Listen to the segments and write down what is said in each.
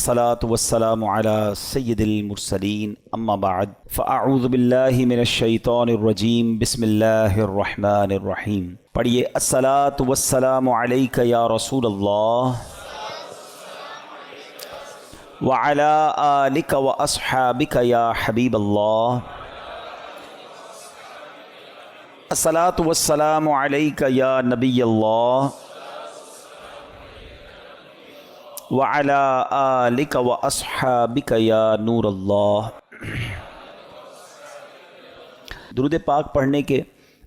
والصلاة والسلام على سید المرسلین اما بعد فاعوذ باللہ من الشیطان الرجیم بسم اللہ الرحمن الرحیم۔ پڑھیے الصلاة والسلام علیک یا رسول اللہ وعلی آلک واصحابک یا حبیب اللہ۔ الصلاة والسلام علیک یا نبی اللہ وعلی آلک واصحابک یا نور اللہ۔ درود پاک پڑھنے کے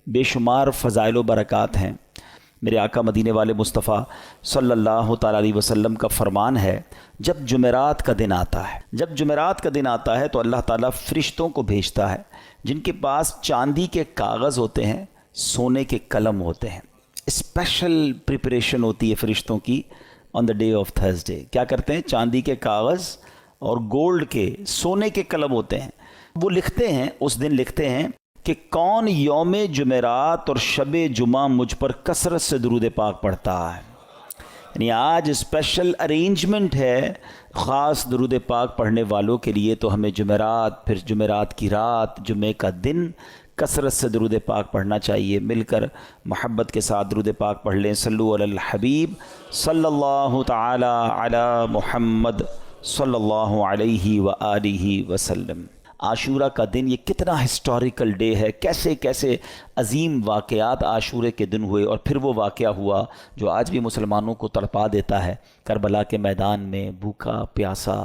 بے شمار فضائل و برکات ہیں۔ میرے آقا مدینے والے مصطفیٰ صلی اللہ تعالیٰ علیہ وسلم کا فرمان ہے، جب جمعرات کا دن آتا ہے تو اللہ تعالیٰ فرشتوں کو بھیجتا ہے جن کے پاس چاندی کے کاغذ ہوتے ہیں، سونے کے قلم ہوتے ہیں۔ اسپیشل پریپریشن ہوتی ہے فرشتوں کی آن دا ڈے آف تھرسڈے۔ کیا کرتے ہیں؟ چاندی کے کاغذ اور گولڈ کے، سونے کے قلم ہوتے ہیں۔ وہ لکھتے ہیں، اس دن لکھتے ہیں کہ کون یوم جمعرات اور شب جمعہ مجھ پر کثرت سے درود پاک پڑھتا ہے۔ یعنی آج اسپیشل ارینجمنٹ ہے خاص درود پاک پڑھنے والوں کے لیے، تو ہمیں جمعرات، پھر جمعرات کی رات، جمعے کا دن کثرت سے درود پاک پڑھنا چاہیے۔ مل کر محبت کے ساتھ درود پاک پڑھ لیں۔ صلو علی الحبیب صلی اللہ تعالی علی محمد صلی اللہ علیہ وآلہ وسلم۔ عاشورہ کا دن یہ کتنا ہسٹوریکل ڈے ہے، کیسے کیسے عظیم واقعات عاشورے کے دن ہوئے، اور پھر وہ واقعہ ہوا جو آج بھی مسلمانوں کو تڑپا دیتا ہے۔ کربلا کے میدان میں بھوکا پیاسا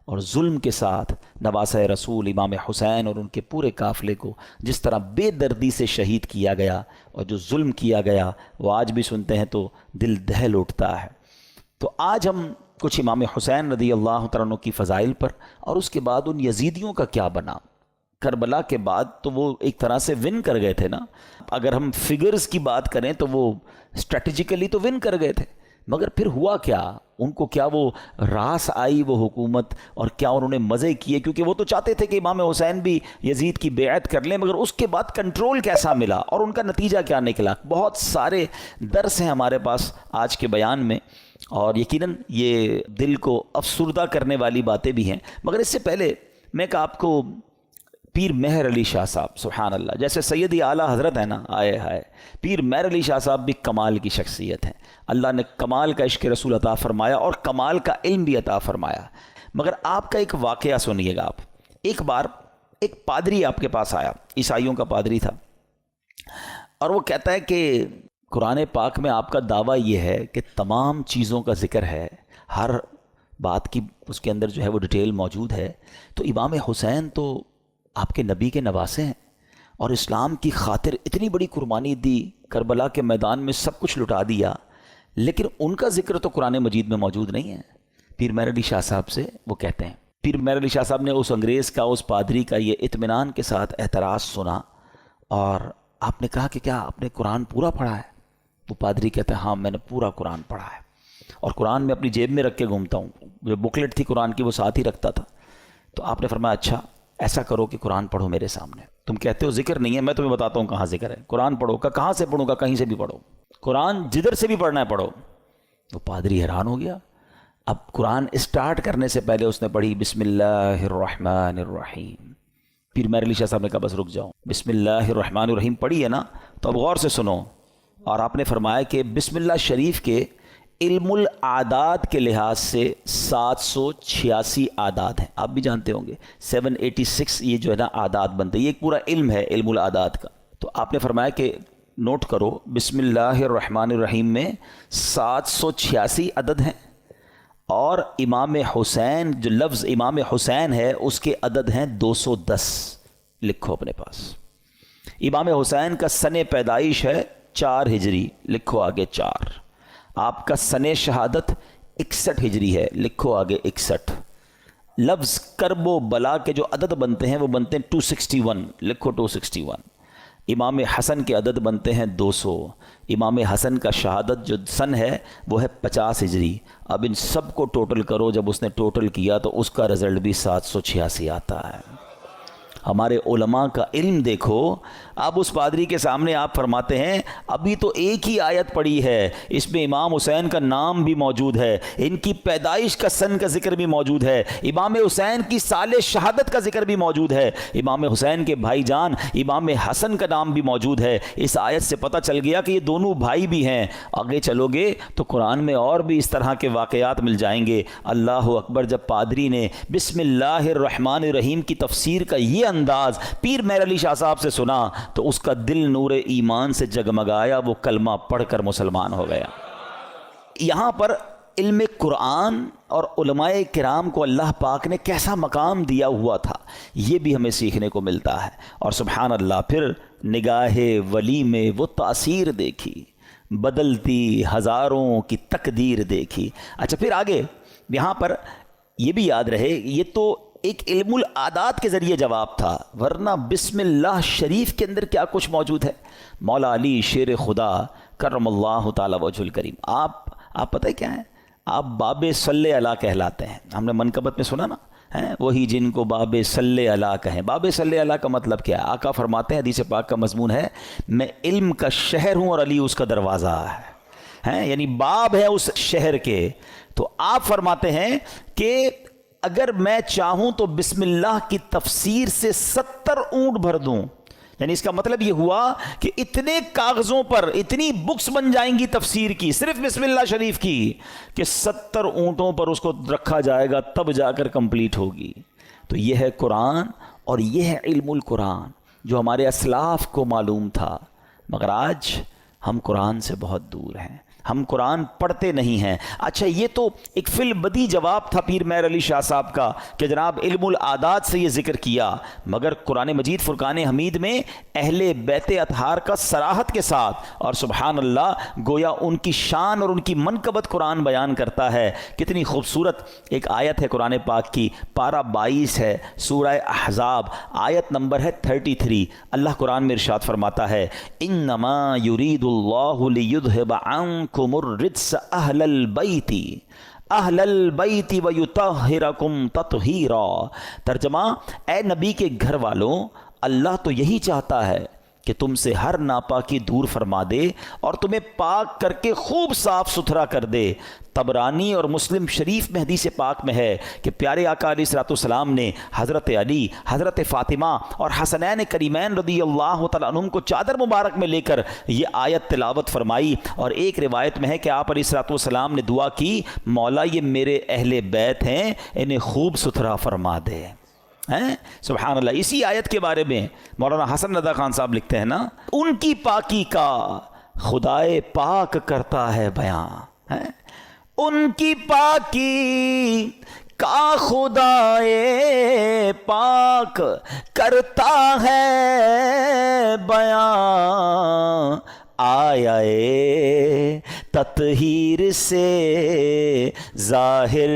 اور ظلم کے ساتھ نواسہ رسول امام حسین اور ان کے پورے قافلے کو جس طرح بے دردی سے شہید کیا گیا، اور جو ظلم کیا گیا وہ آج بھی سنتے ہیں تو دل دہل اٹھتا ہے۔ تو آج ہم کچھ امام حسین رضی اللہ تعالیٰ عنہ کی فضائل پر، اور اس کے بعد ان یزیدیوں کا کیا بنا۔ کربلا کے بعد تو وہ ایک طرح سے ون کر گئے تھے نا، اگر ہم فگرز کی بات کریں تو وہ اسٹریٹجیکلی تو ون کر گئے تھے، مگر پھر ہوا کیا؟ ان کو کیا وہ راس آئی وہ حکومت، اور کیا انہوں نے مزے کیے؟ کیونکہ وہ تو چاہتے تھے کہ امام حسین بھی یزید کی بیعت کر لیں، مگر اس کے بعد کنٹرول کیسا ملا اور ان کا نتیجہ کیا نکلا؟ بہت سارے درس ہیں ہمارے پاس آج کے بیان میں، اور یقیناً یہ دل کو افسردہ کرنے والی باتیں بھی ہیں۔ مگر اس سے پہلے میں کہ آپ کو پیر مہر علی شاہ صاحب، سبحان اللہ، جیسے سیدی اعلیٰ حضرت ہے نا، آئے ہائے، پیر مہر علی شاہ صاحب بھی کمال کی شخصیت ہیں۔ اللہ نے کمال کا عشق رسول عطا فرمایا اور کمال کا علم بھی عطا فرمایا۔ مگر آپ کا ایک واقعہ سنیے گا آپ۔ ایک بار ایک پادری آپ کے پاس آیا، عیسائیوں کا پادری تھا، اور وہ کہتا ہے کہ قرآن پاک میں آپ کا دعویٰ یہ ہے کہ تمام چیزوں کا ذکر ہے، ہر بات کی اس کے اندر جو ہے وہ ڈیٹیل موجود ہے، تو امام حسین تو آپ کے نبی کے نواسے ہیں، اور اسلام کی خاطر اتنی بڑی قربانی دی، کربلا کے میدان میں سب کچھ لٹا دیا، لیکن ان کا ذکر تو قرآن مجید میں موجود نہیں ہے۔ پیر مہر علی شاہ صاحب سے وہ کہتے ہیں، پیر مہر علی شاہ صاحب نے اس انگریز کا، اس پادری کا یہ اطمینان کے ساتھ اعتراض سنا، اور آپ نے کہا کہ کیا آپ نے قرآن پورا پڑھا ہے؟ وہ پادری کہتا ہے ہاں میں نے پورا قرآن پڑھا ہے، اور قرآن میں اپنی جیب میں رکھ کے گھومتا ہوں، جو بکلیٹ تھی قرآن کی وہ ساتھ ہی رکھتا تھا۔ تو آپ نے فرمایا اچھا ایسا کرو کہ قرآن پڑھو میرے سامنے، تم کہتے ہو ذکر نہیں ہے، میں تمہیں بتاتا ہوں کہاں ذکر ہے، قرآن پڑھو۔ کہاں سے پڑھوں گا؟ کہیں سے بھی پڑھو، قرآن جدھر سے بھی پڑھنا ہے پڑھو۔ وہ پادری حیران ہو گیا۔ اب قرآن اسٹارٹ کرنے سے پہلے اس نے پڑھی بسم اللہ الرحمن الرحیم۔ پیر مہر علی شاہ صاحب نے کہا بس رک جاؤ، بسم اللہ الرحمن الرحیم پڑھی ہے نا، تو اب غور سے سنو۔ اور آپ نے فرمایا کہ بسم اللہ شریف کے علم الاعداد کے لحاظ سے 786 اعداد ہیں، آپ بھی جانتے ہوں گے 786 یہ جو ہے نا اعداد بنتے ہیں، یہ ایک پورا علم ہے علم الاعداد کا۔ تو آپ نے فرمایا کہ نوٹ کرو بسم اللہ الرحمن الرحیم میں 786 عدد ہیں، اور امام حسین جو لفظ امام حسین ہے اس کے عدد ہیں 210، لکھو اپنے پاس۔ امام حسین کا سن پیدائش ہے 4 ہجری، لکھو آگے 4۔ آپ کا سن شہادت 61 ہجری ہے، لکھو آگے 61۔ لفظ کرب و بلا کے جو عدد بنتے ہیں وہ بنتے ہیں 261، لکھو 261۔ امام حسن کے عدد بنتے ہیں 200۔ امام حسن کا شہادت جو سن ہے وہ ہے 50 ہجری۔ اب ان سب کو ٹوٹل کرو، جب اس نے ٹوٹل کیا تو اس کا رزلٹ بھی 786 آتا ہے۔ ہمارے علماء کا علم دیکھو. اب اس پادری کے سامنے آپ فرماتے ہیں ابھی تو ایک ہی آیت پڑھی ہے, اس میں امام حسین کا نام بھی موجود ہے, ان کی پیدائش کا سن کا ذکر بھی موجود ہے, امام حسین کی سال شہادت کا ذکر بھی موجود ہے, امام حسین کے بھائی جان امام حسن کا نام بھی موجود ہے. اس آیت سے پتہ چل گیا کہ یہ دونوں بھائی بھی ہیں. آگے چلو گے تو قرآن میں اور بھی اس طرح کے واقعات مل جائیں گے. اللہ اکبر. جب پادری نے بسم اللہ الرحمن الرحیم کی تفسیر کا یہ انداز پیر مہر علی شاہ صاحب سے سنا تو اس کا دل نور ایمان سے جگمگایا, وہ کلمہ پڑھ کر مسلمان ہو گیا. یہاں پر علم قرآن اور علماء کرام کو اللہ پاک نے کیسا مقام دیا ہوا تھا یہ بھی ہمیں سیکھنے کو ملتا ہے. اور سبحان اللہ, پھر نگاہ ولی میں وہ تاثیر دیکھی, بدلتی ہزاروں کی تقدیر دیکھی. اچھا پھر آگے یہاں پر یہ بھی یاد رہے یہ تو ایک علم العادات کے ذریعے جواب تھا, ورنہ بسم اللہ شریف کے اندر کیا کچھ موجود ہے. مولا علی شیر خدا کرم اللہ تعالی وجہ الکریم, آپ پتہ کیا ہیں, آپ باب صلی اللہ کہلاتے ہیں. ہم نے منقبت میں سنا نا, وہی جن کو باب صلی اللہ کہیں. باب صلی اللہ کا مطلب کیا ہے؟ آقا فرماتے ہیں, حدیث پاک کا مضمون ہے, میں علم کا شہر ہوں اور علی اس کا دروازہ ہے, یعنی باب ہے اس شہر کے. تو آپ فرماتے ہیں کہ اگر میں چاہوں تو بسم اللہ کی تفسیر سے 70 اونٹ بھر دوں. یعنی اس کا مطلب یہ ہوا کہ اتنے کاغذوں پر اتنی بکس بن جائیں گی تفسیر کی, صرف بسم اللہ شریف کی, کہ 70 اونٹوں پر اس کو رکھا جائے گا تب جا کر کمپلیٹ ہوگی. تو یہ ہے قرآن اور یہ ہے علم القرآن جو ہمارے اسلاف کو معلوم تھا. مگر آج ہم قرآن سے بہت دور ہیں, ہم قرآن پڑھتے نہیں ہیں. اچھا یہ تو ایک فی البدی جواب تھا پیر مہر علی شاہ صاحب کا کہ جناب علم العادات سے یہ ذکر کیا, مگر قرآن مجید فرقان حمید میں اہل بیت اطہار کا صراحت کے ساتھ اور سبحان اللہ گویا ان کی شان اور ان کی منقبت قرآن بیان کرتا ہے. کتنی خوبصورت ایک آیت ہے قرآن پاک کی, پارہ 22 ہے, سورہ احزاب, آیت نمبر ہے 33. اللہ قرآن میں ارشاد فرماتا ہے, انما یرید اللہ لیذھب عنکم الرجس اہل البیت ویطہرکم تطہیرا. ترجمہ, اے نبی کے گھر والوں, اللہ تو یہی چاہتا ہے کہ تم سے ہر ناپاکی دور فرما دے اور تمہیں پاک کر کے خوب صاف ستھرا کر دے. طبرانی اور مسلم شریف میں حدیث پاک میں ہے کہ پیارے آقا علیہ الصلوۃ والسلام نے حضرت علی, حضرت فاطمہ اور حسنین کریمین رضی اللہ تعالیٰ عنہم کو چادر مبارک میں لے کر یہ آیت تلاوت فرمائی. اور ایک روایت میں ہے کہ آپ علیہ الصلوۃ والسلام نے دعا کی, مولا یہ میرے اہل بیت ہیں, انہیں خوب ستھرا فرما دے. سبحان اللہ. اسی آیت کے بارے میں مولانا حسن رضا خان صاحب لکھتے ہیں نا, ان کی پاکی کا خدائے پاک کرتا ہے بیان, ان کی پاکی کا خدائے پاک کرتا ہے بیان. آیا تطہیر سے ظاہر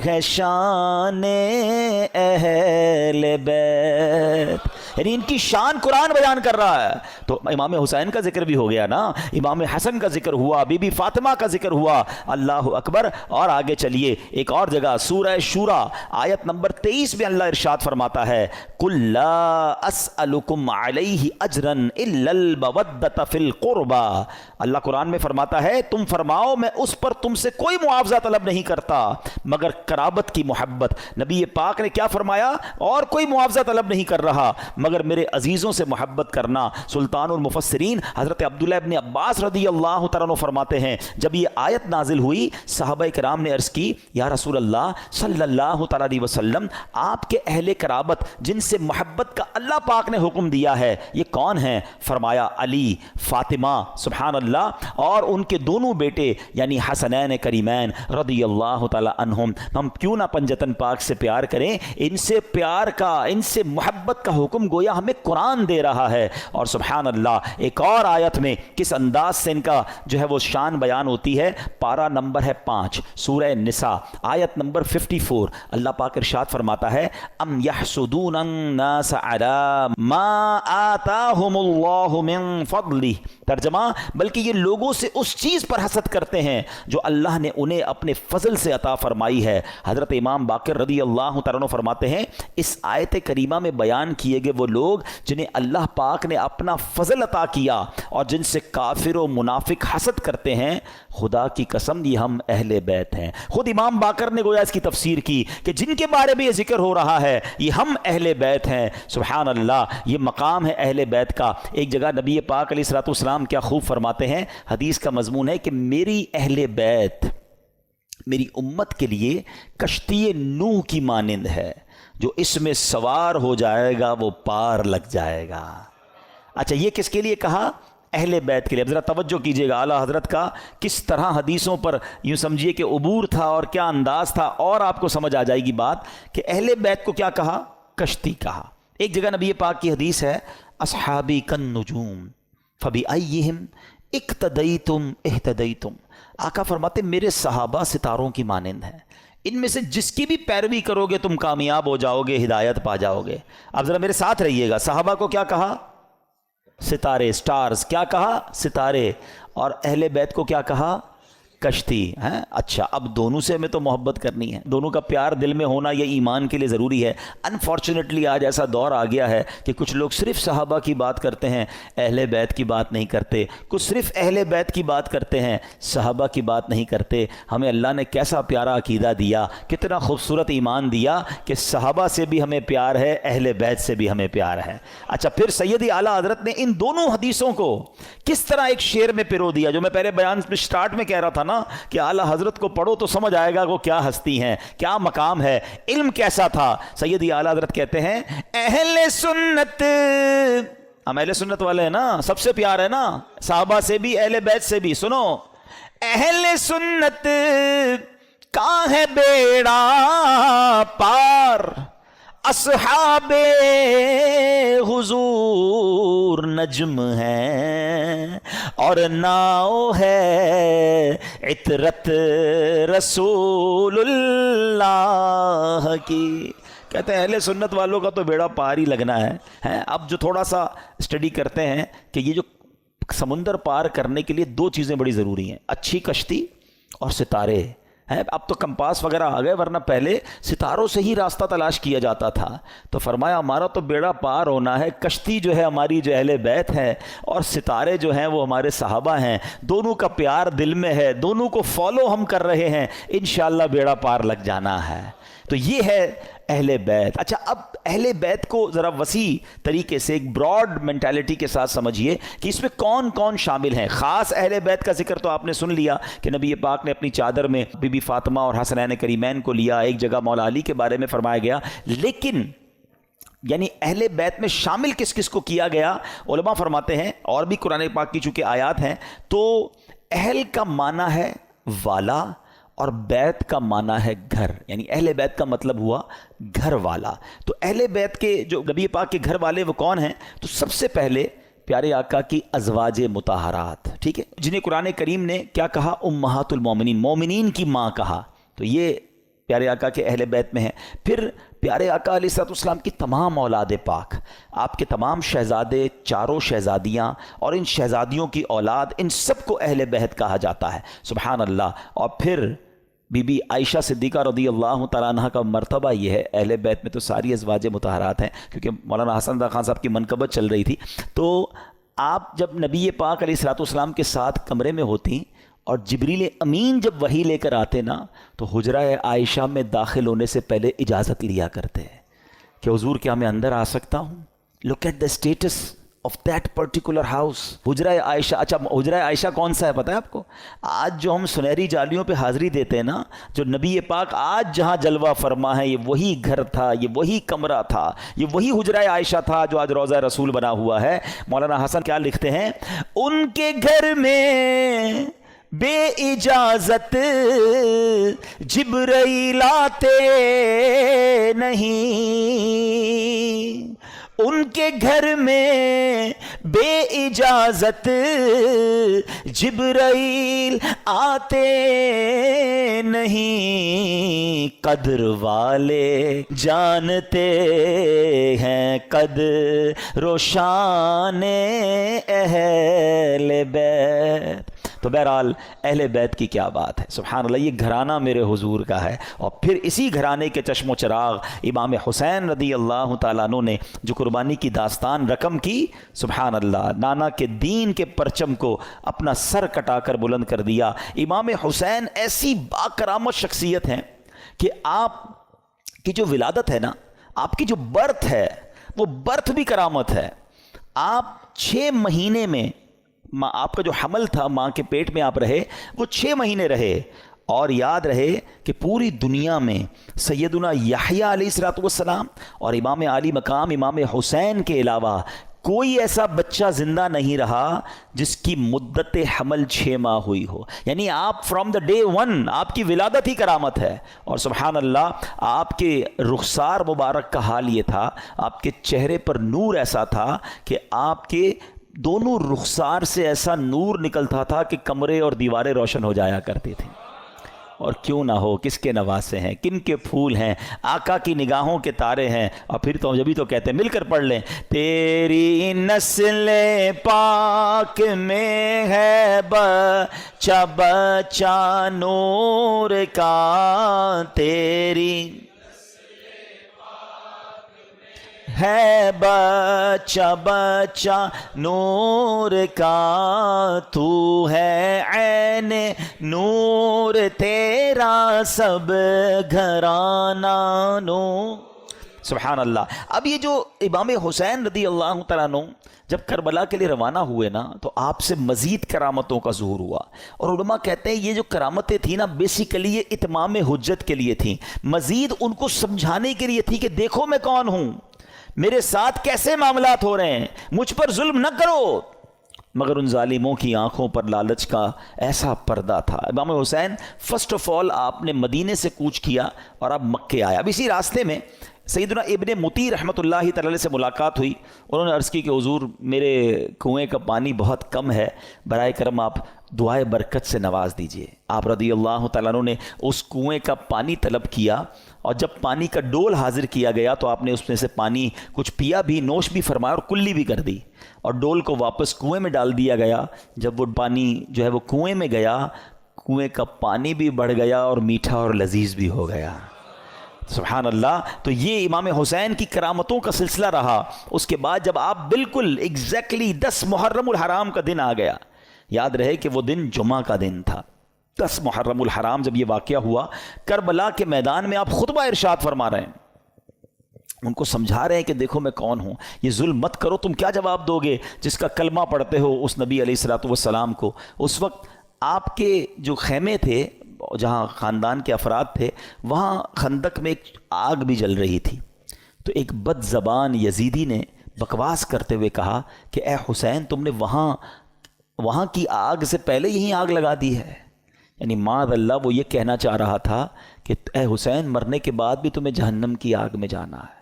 ہے شان اہل بیت, یعنی ان کی شان قرآن بیان کر رہا ہے. تو امام حسین کا ذکر بھی ہو گیا نا, امام حسن کا ذکر ہوا, بی بی فاطمہ کا ذکر ہوا. اللہ اکبر. اور آگے چلیے ایک اور جگہ سورہ شورا آیت نمبر 23 میں اللہ ارشاد فرماتا ہے, قُلْ لَا أَسْأَلُكُمْ عَلَيْهِ أَجْرًا إِلَّا الْمَوَدَّةَ فِي الْقُرْبَى. اللہ قرآن میں فرماتا ہے, تم فرماؤ میں اس پر تم سے کوئی معاوضہ طلب نہیں کرتا مگر قرابت کی محبت. نبی پاک نے کیا فرمایا, اور کوئی معاوضہ طلب نہیں کر رہا مگر میرے عزیزوں سے محبت کرنا. سلطان المفسرین حضرت عبداللہ ابن عباس رضی اللہ تعالیٰ عنہ فرماتے ہیں, جب یہ آیت نازل ہوئی صحابہ کرام نے عرض کی, یا رسول اللہ صلی اللہ تعالیٰ علیہ وسلم, آپ کے اہل قرابت جن سے محبت کا اللہ پاک نے حکم دیا ہے یہ کون ہیں؟ فرمایا علی, فاطمہ, سبحان اللہ, اور ان کے دونوں بیٹے یعنی حسنین کریمین رضی اللہ تعالیٰ عنہم. ہم کیوں نہ پنجتن پاک سے پیار کریں, ان سے پیار کا, ان سے محبت کا حکم گویا ہمیں قرآن دے رہا ہے. اور سبحان اللہ ایک اور آیت میں کس انداز سے ان کا جو ہے وہ شان بیان ہوتی ہے. پارہ نمبر ہے 5 سورہ نساء آیت نمبر 54. اللہ پاک ارشاد فرماتا ہے ام یحسدون الناس علی ما آتاہم اللہ من فضلہ. ترجمہ بلکہ یہ لوگوں سے اس چیز پر حسد کرتے ہیں جو اللہ نے انہیں اپنے فضل سے عطا فرمائی ہے. حضرت امام باقر رضی اللہ تعالیٰ عنہ فرماتے ہیں اس آیت کریمہ میں بیان کیے گئے وہ لوگ جنہیں اللہ پاک نے اپنا فضل عطا کیا اور جن سے کافر و منافق حسد کرتے ہیں، خدا کی قسم یہ ہم اہل بیت ہیں. خود امام باقر نے گویا اس کی تفسیر کی کہ جن کے بارے میں یہ ذکر ہو رہا ہے یہ ہم اہل بیت ہیں. سبحان اللہ یہ مقام ہے اہل بیت کا. ایک جگہ نبی پاک علیہ الصلوۃ والسلام کیا خوب فرماتے ہیں، حدیث کا مضمون ہے کہ میری اہل بیت میری امت کے لیے کشتی نوح کی مانند ہے، جو اس میں سوار ہو جائے گا وہ پار لگ جائے گا. اچھا یہ کس کے لیے کہا؟ اہل بیت کے لیے. اب ذرا توجہ کیجئے گا اعلیٰ حضرت کا کس طرح حدیثوں پر یوں سمجھیے کہ عبور تھا اور کیا انداز تھا، اور آپ کو سمجھ آ جائے گی بات کہ اہل بیت کو کیا کہا؟ کشتی کہا. ایک جگہ نبی پاک کی حدیث ہے اصحابی کالنجوم فبأیہم اقتدیتم اہتدیتم. آقا فرماتے میرے صحابہ ستاروں کی مانند ہیں، ان میں سے جس کی بھی پیروی کرو گے تم کامیاب ہو جاؤ گے، ہدایت پا جاؤ گے. اب ذرا میرے ساتھ رہیے گا. صحابہ کو کیا کہا؟ ستارے، سٹارز. کیا کہا؟ ستارے. اور اہل بیت کو کیا کہا؟ کشتی. ہیں اچھا اب دونوں سے ہمیں تو محبت کرنی ہے، دونوں کا پیار دل میں ہونا یہ ایمان کے لیے ضروری ہے. انفارچونیٹلی آج ایسا دور آ گیا ہے کہ کچھ لوگ صرف صحابہ کی بات کرتے ہیں، اہل بیت کی بات نہیں کرتے. کچھ صرف اہل بیت کی بات کرتے ہیں، صحابہ کی بات نہیں کرتے. ہمیں اللہ نے کیسا پیارا عقیدہ دیا، کتنا خوبصورت ایمان دیا کہ صحابہ سے بھی ہمیں پیار ہے، اہل بیت سے بھی ہمیں پیار ہے. اچھا پھر سیدی اعلیٰ حضرت نے ان دونوں حدیثوں کو کس طرح ایک شعر میں پرو دیا، جو میں پہلے بیان میں سٹارٹ میں کہہ رہا تھا نا کہ اعلیٰ حضرت کو پڑھو تو سمجھ آئے گا وہ کیا ہستی ہیں، کیا مقام ہے، علم کیسا تھا. سیدی اعلیٰ حضرت کہتے ہیں اہل سنت، ہم اہل سنت والے ہیں نا، سب سے پیار ہے نا، صحابہ سے بھی اہل بیت سے بھی. سنو اہل سنت کا ہے بیڑا پار، اصحاب حضور نجم ہیں اور ناؤ ہے عطرت رسول اللہ کی. کہتے ہیں اہل سنت والوں کا تو بیڑا پار ہی لگنا ہے. اب جو تھوڑا سا اسٹڈی کرتے ہیں کہ یہ جو سمندر پار کرنے کے لیے دو چیزیں بڑی ضروری ہیں، اچھی کشتی اور ستارے. اب تو کمپاس وغیرہ آ گئے، ورنہ پہلے ستاروں سے ہی راستہ تلاش کیا جاتا تھا. تو فرمایا ہمارا تو بیڑا پار ہونا ہے، کشتی جو ہے ہماری جو اہل بیت ہے اور ستارے جو ہیں وہ ہمارے صحابہ ہیں. دونوں کا پیار دل میں ہے، دونوں کو فالو ہم کر رہے ہیں، انشاءاللہ بیڑا پار لگ جانا ہے. تو یہ ہے اہل بیت. اچھا اب اہل بیت کو ذرا وسیع طریقے سے ایک براڈ مینٹالٹی کے ساتھ سمجھیے کہ اس میں کون کون شامل ہیں. خاص اہل بیت کا ذکر تو آپ نے سن لیا کہ نبی پاک نے اپنی چادر میں بی بی فاطمہ اور حسنین کریمین کو لیا، ایک جگہ مولا علی کے بارے میں فرمایا گیا. لیکن یعنی اہل بیت میں شامل کس کس کو کیا گیا؟ علماء فرماتے ہیں، اور بھی قرآن پاک کی چونکہ آیات ہیں، تو اہل کا معنی ہے والا اور بیت کا معنی ہے گھر. یعنی اہل بیت کا مطلب ہوا گھر والا. تو اہل بیت کے جو نبی پاک کے گھر والے وہ کون ہیں؟ تو سب سے پہلے پیارے آقا کی ازواج مطہرات، ٹھیک ہے، جنہیں قرآن کریم نے کیا کہا؟ امہات المومنین، مومنین کی ماں کہا. تو یہ پیارے آقا کے اہل بیت میں ہیں. پھر پیارے آقا علیہ الصلوۃ والسلام کی تمام اولاد پاک، آپ کے تمام شہزادے، چاروں شہزادیاں اور ان شہزادیوں کی اولاد، ان سب کو اہل بیت کہا جاتا ہے. سبحان اللہ. اور پھر بی بی عائشہ صدیقہ رضی اللہ تعالیٰ عنہ کا مرتبہ یہ ہے. اہل بیت میں تو ساری ازواج مطہرات ہیں، کیونکہ مولانا حسن رضا خان صاحب کی منقبت چل رہی تھی. تو آپ جب نبی پاک علیہ الصلوۃ والسلام کے ساتھ کمرے میں ہوتی اور جبریل امین جب وحی لے کر آتے نا، تو حجرہ عائشہ میں داخل ہونے سے پہلے اجازت لیا کرتے ہیں کہ حضور کیا میں اندر آ سکتا ہوں؟ Look at the status of that particular house. حجرہ عائشہ. اچھا حجرہ عائشہ کون سا ہے پتہ ہے آپ کو؟ آج جو ہم سنہری جالیوں پہ حاضری دیتے ہیں نا، جو نبی پاک آج جہاں جلوہ فرما ہے، یہ وہی گھر تھا، یہ وہی کمرہ تھا، یہ وہی حجرہ عائشہ تھا جو آج روضہ رسول بنا ہوا ہے. مولانا حسن کیا لکھتے ہیں؟ ان کے گھر میں بے اجازت جبرائیل آتے نہیں، ان کے گھر میں بے اجازت جبرائیل آتے نہیں، قدر والے جانتے ہیں قدر و شان اہل بیت۔ تو بہرحال اہل بیت کی کیا بات ہے، سبحان اللہ، یہ گھرانہ میرے حضور کا ہے، اور پھر اسی گھرانے کے چشم و چراغ امام حسین رضی اللہ تعالیٰ عنہ نے جو قربانی کی داستان رقم کی، سبحان اللہ، نانا کے دین کے پرچم کو اپنا سر کٹا کر بلند کر دیا۔ امام حسین ایسی باکرامت شخصیت ہیں کہ آپ کی جو ولادت ہے نا، آپ کی جو برتھ ہے، وہ برتھ بھی کرامت ہے۔ آپ 6 مہینے میں، آپ کا جو حمل تھا، ماں کے پیٹ میں آپ رہے، وہ 6 مہینے رہے، اور یاد رہے کہ پوری دنیا میں سیدنا یحییٰ علیہ الصلوۃ والسلام اور امام عالی مقام امام حسین کے علاوہ کوئی ایسا بچہ زندہ نہیں رہا جس کی مدت حمل 6 ماہ ہوئی ہو۔ یعنی آپ فرام دا ڈے 1 آپ کی ولادت ہی کرامت ہے۔ اور سبحان اللہ، آپ کے رخسار مبارک کا حال یہ تھا، آپ کے چہرے پر نور ایسا تھا کہ آپ کے دونوں رخسار سے ایسا نور نکلتا تھا کہ کمرے اور دیواریں روشن ہو جایا کرتی تھیں۔ اور کیوں نہ ہو، کس کے نواسے ہیں، کن کے پھول ہیں، آقا کی نگاہوں کے تارے ہیں۔ اور پھر تو جبھی تو کہتے ہیں، مل کر پڑھ لیں، تیری نسل پاک میں ہے بچہ بچہ نور کا، تیری ہے بچہ بچہ نور کا، تو ہے عین نور تیرا سب گھرانہ نور۔ سبحان اللہ۔ اب یہ جو امام حسین رضی اللہ تعالیٰ عنہ جب کربلا کے لیے روانہ ہوئے نا، تو آپ سے مزید کرامتوں کا ظہور ہوا، اور علماء کہتے ہیں یہ جو کرامتیں تھیں نا، بیسیکلی یہ اتمام حجت کے لیے تھیں، مزید ان کو سمجھانے کے لیے تھی کہ دیکھو میں کون ہوں، میرے ساتھ کیسے معاملات ہو رہے ہیں، مجھ پر ظلم نہ کرو۔ مگر ان ظالموں کی آنکھوں پر لالچ کا ایسا پردہ تھا۔ امام حسین فرسٹ آف آل آپ نے مدینے سے کوچ کیا اور اب مکے آیا۔ اب اسی راستے میں سیدنا ابن مطیع رحمۃ اللہ تعالی سے ملاقات ہوئی۔ انہوں نے عرض کی کہ حضور میرے کنویں کا پانی بہت کم ہے، برائے کرم آپ دعائے برکت سے نواز دیجئے۔ آپ رضی اللہ تعالیٰ عنہ نے اس کنویں کا پانی طلب کیا، اور جب پانی کا ڈول حاضر کیا گیا تو آپ نے اس میں سے پانی کچھ پیا بھی، نوش بھی فرمایا اور کلی بھی کر دی، اور ڈول کو واپس کنویں میں ڈال دیا گیا۔ جب وہ پانی جو ہے وہ کنویں میں گیا، کنویں کا پانی بھی بڑھ گیا اور میٹھا اور لذیذ بھی ہو گیا۔ سبحان اللہ۔ تو یہ امام حسین کی کرامتوں کا سلسلہ رہا۔ اس کے بعد جب آپ بالکل ایگزیکٹلی 10 محرم الحرام کا دن آ گیا، یاد رہے کہ وہ دن جمعہ کا دن تھا، 10 محرم الحرام جب یہ واقعہ ہوا، کربلا کے میدان میں آپ خطبہ ارشاد فرما رہے ہیں، ان کو سمجھا رہے ہیں کہ دیکھو میں کون ہوں، یہ ظلم مت کرو۔ تم کیا جواب دو گے جس کا کلمہ پڑھتے ہو اس نبی علیہ الصلوۃ والسلام کو؟ اس وقت آپ کے جو خیمے تھے، جہاں خاندان کے افراد تھے، وہاں خندق میں ایک آگ بھی جل رہی تھی۔ تو ایک بد زبان یزیدی نے بکواس کرتے ہوئے کہا کہ اے حسین، تم نے وہاں کی آگ سے پہلے یہیں آگ لگا دی ہے۔ یعنی معاذ اللہ وہ یہ کہنا چاہ رہا تھا کہ اے حسین، مرنے کے بعد بھی تمہیں جہنم کی آگ میں جانا ہے۔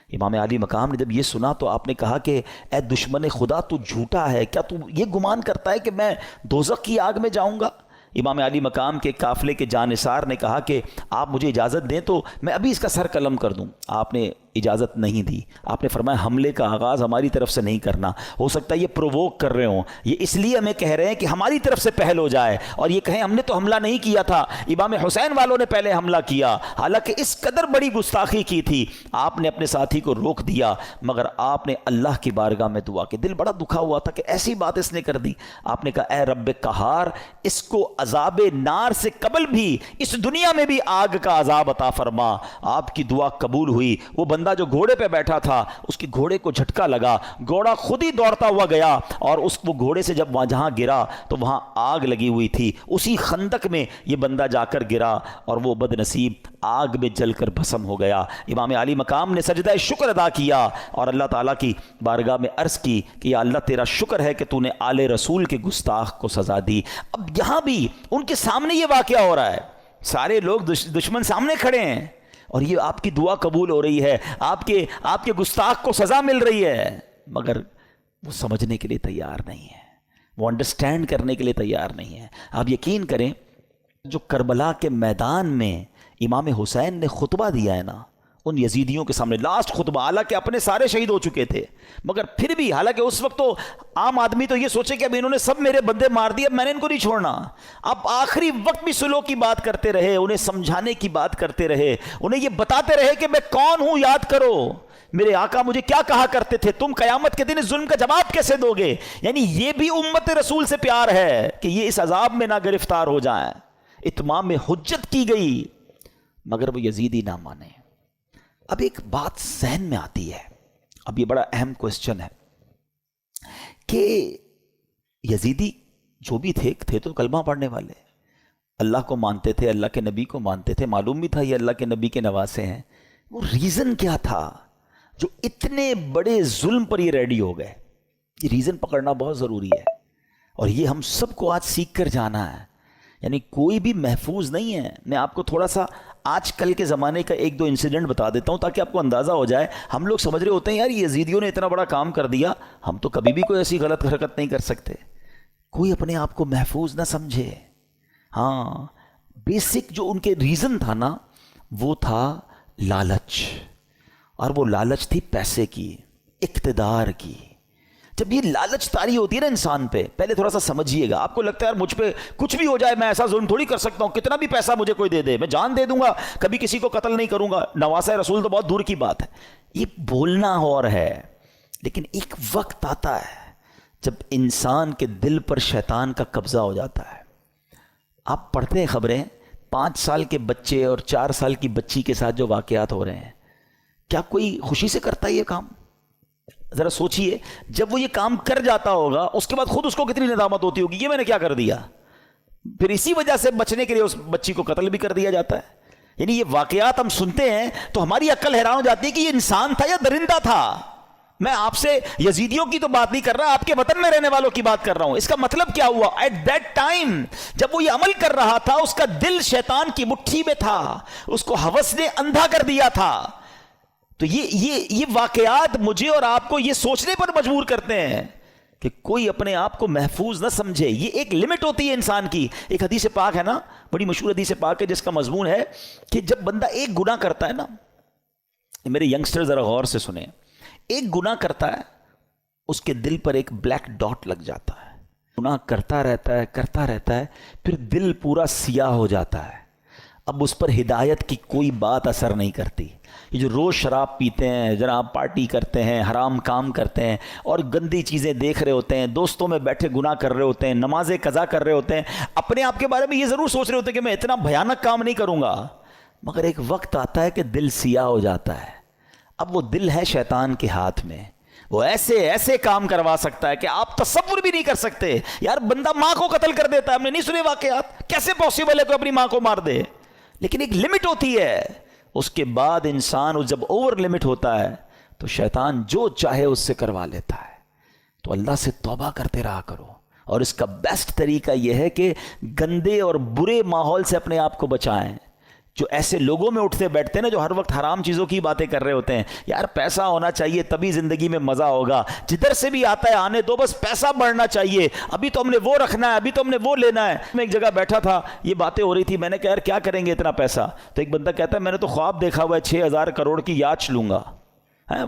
امام علی مقام نے جب یہ سنا تو آپ نے کہا کہ اے دشمن خدا، تو جھوٹا ہے کیا؟ تو یہ گمان کرتا ہے کہ میں دوزخ کی آگ میں جاؤں گا؟ امام علی مقام کے قافلے کے جانثار نے کہا کہ آپ مجھے اجازت دیں تو میں ابھی اس کا سر قلم کر دوں۔ آپ نے اجازت نہیں دی۔ آپ نے فرمایا حملے کا آغاز ہماری طرف سے نہیں کرنا، ہو سکتا ہے یہ پرووک کر رہے ہوں، یہ اس لیے ہمیں کہہ رہے ہیں کہ ہماری طرف سے پہل ہو جائے، اور یہ کہیں ہم نے تو حملہ نہیں کیا تھا، امام حسین والوں نے پہلے حملہ کیا۔ حالانکہ اس قدر بڑی گستاخی کی تھی، آپ نے اپنے ساتھی کو روک دیا، مگر آپ نے اللہ کی بارگاہ میں دعا کی۔ دل بڑا دکھا ہوا تھا کہ ایسی بات اس نے کر دی۔ آپ نے کہا اے رب قہار، اس کو عذاب نار سے قبل بھی اس دنیا میں بھی آگ کا عذاب عطا فرما۔ آپ کی دعا قبول ہوئی۔ وہ بندہ جو گھوڑے پہ بیٹھا تھا، اس کی گھوڑے کو جھٹکا لگا، گھوڑا خود ہی دوڑتا ہوا گیا، اور وہ گھوڑے سے جب جہاں گرا تو وہاں آگ لگی ہوئی تھی۔ اسی خندق میں یہ بندہ جا کر گرا، اور وہ بد نصیب آگ میں جل کر بھسم ہو گیا۔ امام علی مقام نے سجدہ شکر ادا کیا اور اللہ تعالیٰ کی بارگاہ میں عرض کی کہ یا اللہ، تیرا شکر ہے کہ تو نے آل رسول کے گستاخ کو سزا دی۔ اب یہاں بھی ان کے سامنے یہ واقعہ ہو رہا ہے، سارے لوگ دشمن سامنے کھڑے ہیں، اور یہ آپ کی دعا قبول ہو رہی ہے، آپ کے گستاخ کو سزا مل رہی ہے، مگر وہ سمجھنے کے لیے تیار نہیں ہے، وہ انڈرسٹینڈ کرنے کے لیے تیار نہیں ہے۔ آپ یقین کریں، جو کربلا کے میدان میں امام حسین نے خطبہ دیا ہے نا ان یزیدیوں کے سامنے، لاسٹ خطبہ، حالانکہ اپنے سارے شہید ہو چکے تھے، مگر پھر بھی، حالانکہ اس وقت تو عام آدمی تو یہ سوچے کہ اب انہوں نے سب میرے بندے مار دیے، اب میں نے ان کو نہیں چھوڑنا، اب آخری وقت بھی سلو کی بات کرتے رہے، انہیں سمجھانے کی بات کرتے رہے، انہیں یہ بتاتے رہے کہ میں کون ہوں، یاد کرو میرے آقا مجھے کیا کہا کرتے تھے، تم قیامت کے دن اس ظلم کا جواب کیسے دو گے۔ یعنی یہ بھی امت رسول سے پیار ہے کہ یہ اس عذاب میں نہ گرفتار ہو جائیں۔ اتمام حجت کی گئی مگر وہ یزیدی نہ مانے۔ اب ایک بات ذہن میں آتی ہے، اب یہ بڑا اہم کوسچن ہے کہ یزیدی جو بھی تھے تو کلمہ پڑھنے والے، اللہ کو مانتے تھے، اللہ کے نبی کو مانتے تھے، معلوم بھی تھا یہ اللہ کے نبی کے نواسے ہیں، وہ ریزن کیا تھا جو اتنے بڑے ظلم پر یہ ریڈی ہو گئے؟ یہ ریزن پکڑنا بہت ضروری ہے، اور یہ ہم سب کو آج سیکھ کر جانا ہے۔ یعنی کوئی بھی محفوظ نہیں ہے۔ میں آپ کو تھوڑا سا آج کل کے زمانے کا ایک دو انسیڈنٹ بتا دیتا ہوں تاکہ آپ کو اندازہ ہو جائے۔ ہم لوگ سمجھ رہے ہوتے ہیں یار یزیدیوں نے اتنا بڑا کام کر دیا، ہم تو کبھی بھی کوئی ایسی غلط حرکت نہیں کر سکتے۔ کوئی اپنے آپ کو محفوظ نہ سمجھے۔ ہاں، بیسک جو ان کے ریزن تھا نا وہ تھا لالچ، اور وہ لالچ تھی پیسے کی، اقتدار کی۔ جب یہ لالچ طاری ہوتی ہے نا انسان پہ، پہلے تھوڑا سا سمجھیے گا، آپ کو لگتا ہے یار مجھ پہ کچھ بھی ہو جائے میں ایسا ظلم تھوڑی کر سکتا ہوں، کتنا بھی پیسہ مجھے کوئی دے دے میں جان دے دوں گا، کبھی کسی کو قتل نہیں کروں گا، نواسہ رسول تو بہت دور کی بات ہے۔ یہ بولنا اور ہے، لیکن ایک وقت آتا ہے جب انسان کے دل پر شیطان کا قبضہ ہو جاتا ہے۔ آپ پڑھتے ہیں خبریں، 5 سال کے بچے اور 4 سال کی بچی کے ساتھ جو واقعات ہو رہے ہیں، کیا کوئی خوشی سے کرتا ہے یہ کام؟ ذرا سوچئے، جب وہ یہ کام کر جاتا ہوگا اس کے بعد خود اس کو کتنی ندامت ہوتی ہوگی، یہ میں نے کیا کر دیا۔ پھر اسی وجہ سے بچنے کے لیے اس بچی کو قتل بھی کر دیا جاتا ہے۔ یعنی یہ واقعات ہم سنتے ہیں تو ہماری عقل حیران ہو جاتی ہے کہ یہ انسان تھا یا درندہ تھا۔ میں آپ سے یزیدیوں کی تو بات نہیں کر رہا، آپ کے وطن میں رہنے والوں کی بات کر رہا ہوں۔ اس کا مطلب کیا ہوا؟ ایٹ دیٹ ٹائم جب وہ یہ عمل کر رہا تھا اس کا دل شیطان کی مٹھی میں تھا، اس کو ہوس نے اندھا کر دیا تھا۔ تو یہ واقعات مجھے اور آپ کو یہ سوچنے پر مجبور کرتے ہیں کہ کوئی اپنے آپ کو محفوظ نہ سمجھے۔ یہ ایک لمٹ ہوتی ہے انسان کی۔ ایک حدیث پاک ہے نا، بڑی مشہور حدیث پاک ہے جس کا مضمون ہے کہ جب بندہ ایک گناہ کرتا ہے نا، میرے ینگسٹر ذرا غور سے سنیں، ایک گناہ کرتا ہے اس کے دل پر ایک بلیک ڈاٹ لگ جاتا ہے، گناہ کرتا رہتا ہے، پھر دل پورا سیاہ ہو جاتا ہے۔ اب اس پر ہدایت کی کوئی بات اثر نہیں کرتی۔ یہ جو روز شراب پیتے ہیں، جناب پارٹی کرتے ہیں، حرام کام کرتے ہیں اور گندی چیزیں دیکھ رہے ہوتے ہیں، دوستوں میں بیٹھے گناہ کر رہے ہوتے ہیں، نمازیں قضا کر رہے ہوتے ہیں، اپنے آپ کے بارے میں یہ ضرور سوچ رہے ہوتے ہیں کہ میں اتنا بھیانک کام نہیں کروں گا، مگر ایک وقت آتا ہے کہ دل سیاہ ہو جاتا ہے۔ اب وہ دل ہے شیطان کے ہاتھ میں، وہ ایسے کام کروا سکتا ہے کہ آپ تصور بھی نہیں کر سکتے۔ یار بندہ ماں کو قتل کر دیتا ہے، ہم نے نہیں سنے واقعات، کیسے پاسبل ہے کوئی اپنی ماں کو مار دے؟ لیکن ایک لمٹ ہوتی ہے، اس کے بعد انسان جب اوور لمٹ ہوتا ہے تو شیطان جو چاہے اس سے کروا لیتا ہے۔ تو اللہ سے توبہ کرتے رہا کرو، اور اس کا بیسٹ طریقہ یہ ہے کہ گندے اور برے ماحول سے اپنے آپ کو بچائیں۔ جو ایسے لوگوں میں اٹھتے بیٹھتے ہیں نا جو ہر وقت حرام چیزوں کی باتیں کر رہے ہوتے ہیں، یار پیسہ ہونا چاہیے تبھی زندگی میں مزہ ہوگا، جدھر سے بھی آتا ہے آنے دو، بس پیسہ بڑھنا چاہیے، ابھی تو ہم نے وہ رکھنا ہے، ابھی تو ہم نے وہ لینا ہے۔ میں ایک جگہ بیٹھا تھا، یہ باتیں ہو رہی تھی، میں نے کہا یار کیا کریں گے اتنا پیسہ؟ تو ایک بندہ کہتا ہے میں نے تو خواب دیکھا ہوا ہے 6000 کروڑ کی یاچ لوں گا۔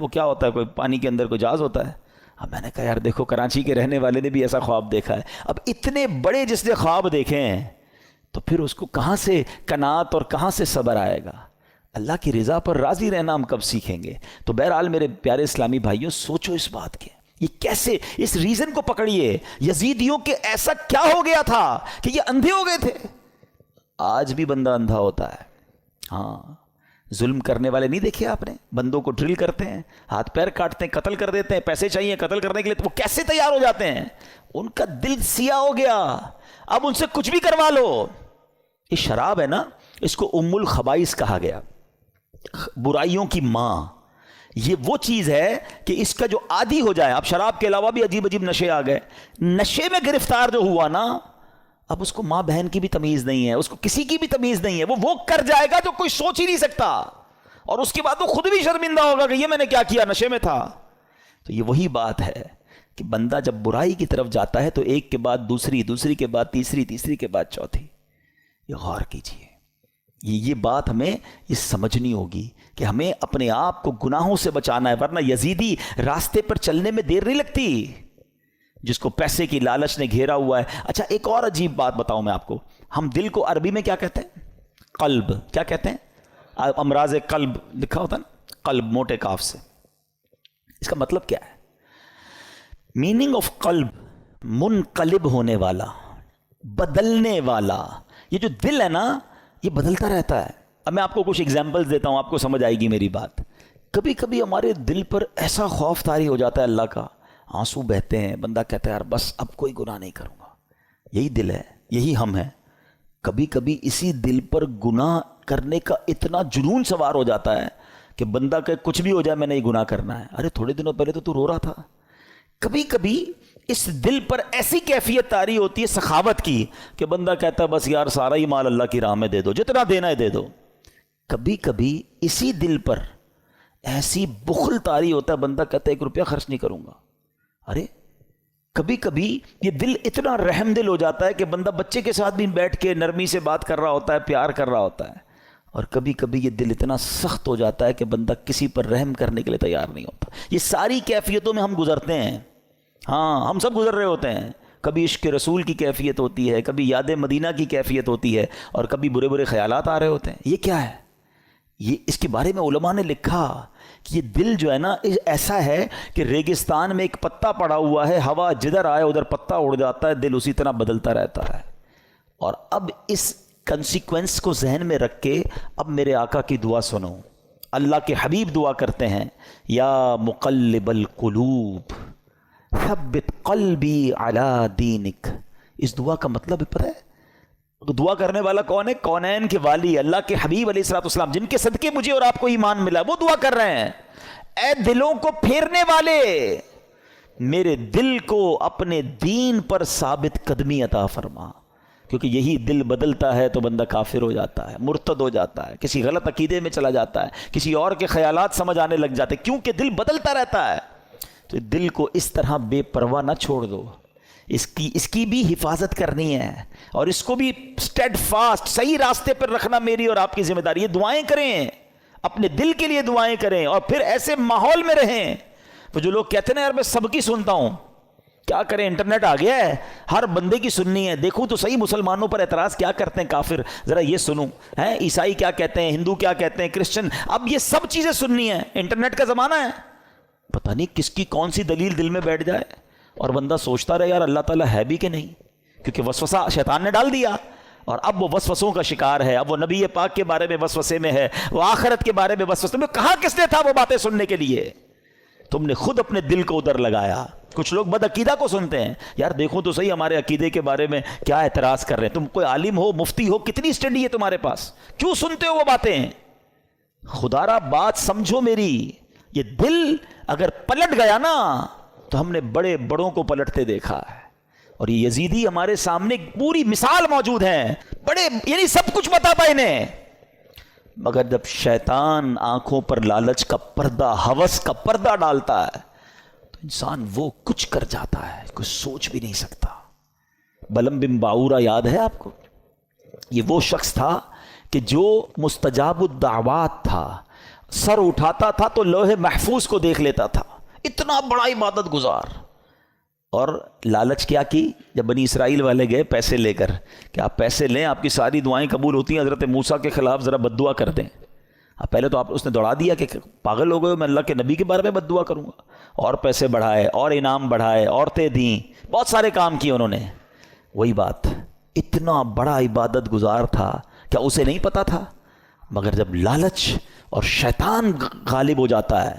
وہ کیا ہوتا ہے؟ کوئی پانی کے اندر کوئی جہاز ہوتا ہے؟ اب میں نے کہا یار دیکھو کراچی کے رہنے والے نے بھی ایسا خواب دیکھا ہے۔ اب اتنے بڑے جس نے خواب دیکھے ہیں تو پھر اس کو کہاں سے قناعت اور کہاں سے صبر آئے گا؟ اللہ کی رضا پر راضی رہنا ہم کب سیکھیں گے؟ تو بہرحال میرے پیارے اسلامی بھائیوں، سوچو اس بات کے، یہ کیسے، اس ریزن کو پکڑیے، یزیدیوں کے ایسا کیا ہو گیا تھا کہ یہ اندھے ہو گئے تھے؟ آج بھی بندہ اندھا ہوتا ہے۔ ہاں، ظلم کرنے والے نہیں دیکھے آپ نے؟ بندوں کو ڈرل کرتے ہیں، ہاتھ پیر کاٹتے ہیں، قتل کر دیتے ہیں، پیسے چاہیے قتل کرنے کے لیے، تو وہ کیسے تیار ہو جاتے ہیں؟ ان کا دل سیاہ ہو گیا، اب ان سے کچھ بھی کروا لو۔ یہ شراب ہے نا، اس کو ام الخبائث کہا گیا، برائیوں کی ماں۔ یہ وہ چیز ہے کہ اس کا جو عادی ہو جائے، اب شراب کے علاوہ بھی عجیب عجیب نشے آ گئے، نشے میں گرفتار جو ہوا نا، اب اس کو ماں بہن کی بھی تمیز نہیں ہے، اس کو کسی کی بھی تمیز نہیں ہے، وہ کر جائے گا جو کوئی سوچ ہی نہیں سکتا۔ اور اس کے بعد وہ خود بھی شرمندہ ہوگا کہ یہ میں نے کیا کیا، نشے میں تھا۔ تو یہ وہی بات ہے کہ بندہ جب برائی کی طرف جاتا ہے تو ایک کے بعد دوسری، دوسری کے بعد تیسری، تیسری کے بعد چوتھی۔ یہ غور کیجئے، یہ بات ہمیں یہ سمجھنی ہوگی کہ ہمیں اپنے آپ کو گناہوں سے بچانا ہے، ورنہ یزیدی راستے پر چلنے میں دیر نہیں لگتی، جس کو پیسے کی لالچ نے گھیرا ہوا ہے۔ اچھا ایک اور عجیب بات بتاؤں میں آپ کو، ہم دل کو عربی میں کیا کہتے ہیں؟ قلب۔ کیا کہتے ہیں؟ امراض قلب لکھا ہوتا ہے نا، قلب موٹے کاف سے۔ اس کا مطلب کیا ہے؟ میننگ آف قلب منقلب ہونے والا، بدلنے والا۔ یہ جو دل ہے نا یہ بدلتا رہتا ہے۔ اب میں آپ کو کچھ ایگزامپلز دیتا ہوں، آپ کو سمجھ آئے گی میری بات۔ کبھی کبھی ہمارے دل پر ایسا خوف طاری ہو جاتا ہے اللہ کا، آنسو بہتے ہیں، بندہ کہتا ہے یار بس اب کوئی گناہ نہیں کروں گا۔ یہی دل ہے، یہی ہم ہیں۔ کبھی کبھی اسی دل پر گناہ کرنے کا اتنا جنون سوار ہو جاتا ہے کہ بندہ کہ کچھ بھی ہو جائے میں نے یہ گناہ کرنا ہے۔ ارے تھوڑے دنوں پہلے تو رو رہا تھا۔ کبھی کبھی اس دل پر ایسی کیفیت طاری ہوتی ہے سخاوت کی کہ بندہ کہتا ہے بس یار سارا ہی مال اللہ کی راہ میں دے دو، جتنا دینا ہے دے دو۔ کبھی کبھی اسی دل پر ایسی بخل طاری ہوتا ہے، بندہ کہتا ہے 1 روپیہ خرچ نہیں کروں گا۔ ارے کبھی کبھی یہ دل اتنا رحم دل ہو جاتا ہے کہ بندہ بچے کے ساتھ بھی بیٹھ کے نرمی سے بات کر رہا ہوتا ہے، پیار کر رہا ہوتا ہے۔ اور کبھی کبھی یہ دل اتنا سخت ہو جاتا ہے کہ بندہ کسی پر رحم کرنے کے لیے تیار نہیں ہوتا۔ یہ ساری کیفیتوں میں ہم گزرتے ہیں، ہاں ہم سب گزر رہے ہوتے ہیں۔ کبھی عشق رسول کی کیفیت ہوتی ہے، کبھی یاد مدینہ کی کیفیت ہوتی ہے، اور کبھی برے برے خیالات آ رہے ہوتے ہیں۔ یہ کیا ہے؟ یہ اس کے بارے میں علماء نے لکھا کہ یہ دل جو ہے نا ایسا ہے کہ ریگستان میں ایک پتا پڑا ہوا ہے، ہوا جدھر آئے ادھر پتا اڑ جاتا ہے، دل اسی طرح بدلتا رہتا ہے۔ اور اب اس کنسیکوینس کو ذہن میں رکھ کے اب میرے آقا کی دعا سنو۔ اللہ کے حبیب دعا کرتے ہیں، یا مقلب القلوب ثبت قلبی علی دینک۔ اس دعا کا مطلب پتہ ہے دعا کرنے والا کون ہے؟ کونین کے والی اللہ کے حبیب علیہ الصلوۃ والسلام، جن کے صدقے مجھے اور آپ کو ایمان ملا، وہ دعا کر رہے ہیں، اے دلوں کو پھیرنے والے میرے دل کو اپنے دین پر ثابت قدمی عطا فرما۔ کیونکہ یہی دل بدلتا ہے تو بندہ کافر ہو جاتا ہے، مرتد ہو جاتا ہے، کسی غلط عقیدے میں چلا جاتا ہے، کسی اور کے خیالات سمجھ آنے لگ جاتے ہیں، کیونکہ دل بدلتا رہتا ہے۔ تو دل کو اس طرح بے پرواہ نہ چھوڑ دو، اس کی بھی حفاظت کرنی ہے، اور اس کو بھی اسٹیڈ فاسٹ صحیح راستے پر رکھنا میری اور آپ کی ذمہ داری ہے۔ دعائیں کریں، اپنے دل کے لیے دعائیں کریں، اور پھر ایسے ماحول میں رہیں۔ تو جو لوگ کہتے ہیں نا یار میں سب کی سنتا ہوں، کیا کریں، انٹرنیٹ آ گیا ہے، ہر بندے کی سننی ہے، دیکھوں تو صحیح مسلمانوں پر اعتراض کیا کرتے ہیں کافر، ذرا یہ سنوں، عیسائی کیا کہتے ہیں، ہندو کیا کہتے ہیں، کرسچن، اب یہ سب چیزیں سننی ہیں۔ انٹرنیٹ کا زمانہ ہے، پتہ نہیں کس کی کون سی دلیل دل میں بیٹھ جائے، اور بندہ سوچتا رہے یار اللہ تعالیٰ ہے بھی کہ نہیں، کیونکہ وسوسہ شیطان نے ڈال دیا، اور اب وہ وسوسوں کا شکار ہے۔ اب وہ نبی پاک کے بارے میں وسوسے میں ہے، وہ آخرت کے بارے میں وسوسے میں، کہاں کس نے تھا وہ باتیں سننے کے لیے؟ تم نے خود اپنے دل کو ادھر لگایا۔ کچھ لوگ بد عقیدہ کو سنتے ہیں، یار دیکھو تو صحیح ہمارے عقیدے کے بارے میں کیا اعتراض کر رہے ہیں، تم کوئی عالم ہو، مفتی ہو، کتنی اسٹڈی ہے تمہارے پاس، کیوں سنتے ہو وہ باتیں؟ خدا را بات سمجھو میری، یہ دل اگر پلٹ گیا نا تو ہم نے بڑے بڑوں کو پلٹتے دیکھا ہے، اور یہ یزیدی ہمارے سامنے پوری مثال موجود ہے، بڑے یعنی سب کچھ پتا تھا انہیں، مگر جب شیطان آنکھوں پر لالچ کا پردہ، ہوس کا پردہ ڈالتا ہے تو انسان وہ کچھ کر جاتا ہے کوئی سوچ بھی نہیں سکتا۔ بلم بن باورا یاد ہے آپ کو؟ یہ وہ شخص تھا کہ جو مستجاب الدعوات تھا، سر اٹھاتا تھا تو لوح محفوظ کو دیکھ لیتا تھا، اتنا بڑا عبادت گزار۔ اور لالچ کیا کی؟ جب بنی اسرائیل والے گئے پیسے لے کر کہ آپ پیسے لیں آپ کی ساری دعائیں قبول ہوتی ہیں، حضرت موسیٰ کے خلاف ذرا بد دعا کر دیں۔ پہلے تو اس نے دوڑا دیا کہ پاگل ہو گئے، میں اللہ کے نبی کے بارے میں بد دعا کروں گا، اور پیسے بڑھائے اور انعام بڑھائے، عورتیں دیں، بہت سارے کام کیے انہوں نے۔ وہی بات، اتنا بڑا عبادت گزار تھا، کیا اسے نہیں پتا تھا؟ مگر جب لالچ اور شیطان غالب ہو جاتا ہے،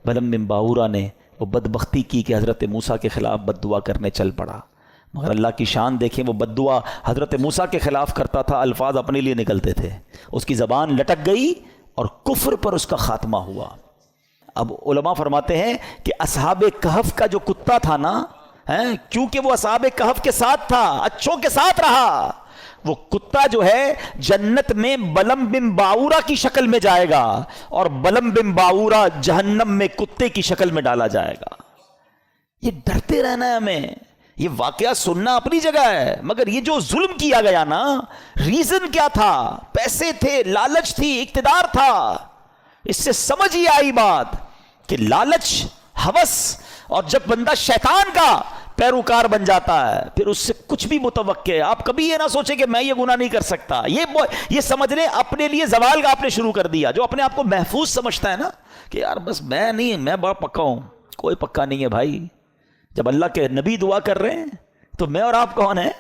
بلم بن باورا نے وہ بدبختی کی کہ حضرت موسیٰ کے خلاف بد دعا کرنے چل پڑا۔ مگر اللہ کی شان دیکھیں، وہ بد دعا حضرت موسیٰ کے خلاف کرتا تھا، الفاظ اپنے لیے نکلتے تھے، اس کی زبان لٹک گئی اور کفر پر اس کا خاتمہ ہوا۔ اب علماء فرماتے ہیں کہ اصحاب کہف کا جو کتا تھا نا، کیونکہ وہ اصحاب کہف کے ساتھ تھا، اچھوں کے ساتھ رہا، وہ کتا جو ہے جنت میں بلم بن باورا کی شکل میں جائے گا اور بلم بن باورا جہنم میں کتے کی شکل میں ڈالا جائے گا. یہ ڈرتے رہنا ہے ہمیں. یہ واقعہ سننا اپنی جگہ ہے، مگر یہ جو ظلم کیا گیا نا، ریزن کیا تھا؟ پیسے تھے، لالچ تھی، اقتدار تھا. اس سے سمجھ ہی آئی بات کہ لالچ، ہوس، اور جب بندہ شیطان کا پیروکار بن جاتا ہے پھر اس سے کچھ بھی متوقع ہے. آپ کبھی یہ نہ سوچیں کہ میں یہ گناہ نہیں کر سکتا. یہ سمجھ لیں اپنے لیے زوال کا آپ نے شروع کر دیا. جو اپنے آپ کو محفوظ سمجھتا ہے نا کہ یار بس میں نہیں، میں بڑا پکا ہوں. کوئی پکا نہیں ہے بھائی. جب اللہ کے نبی دعا کر رہے ہیں تو میں اور آپ کون ہیں؟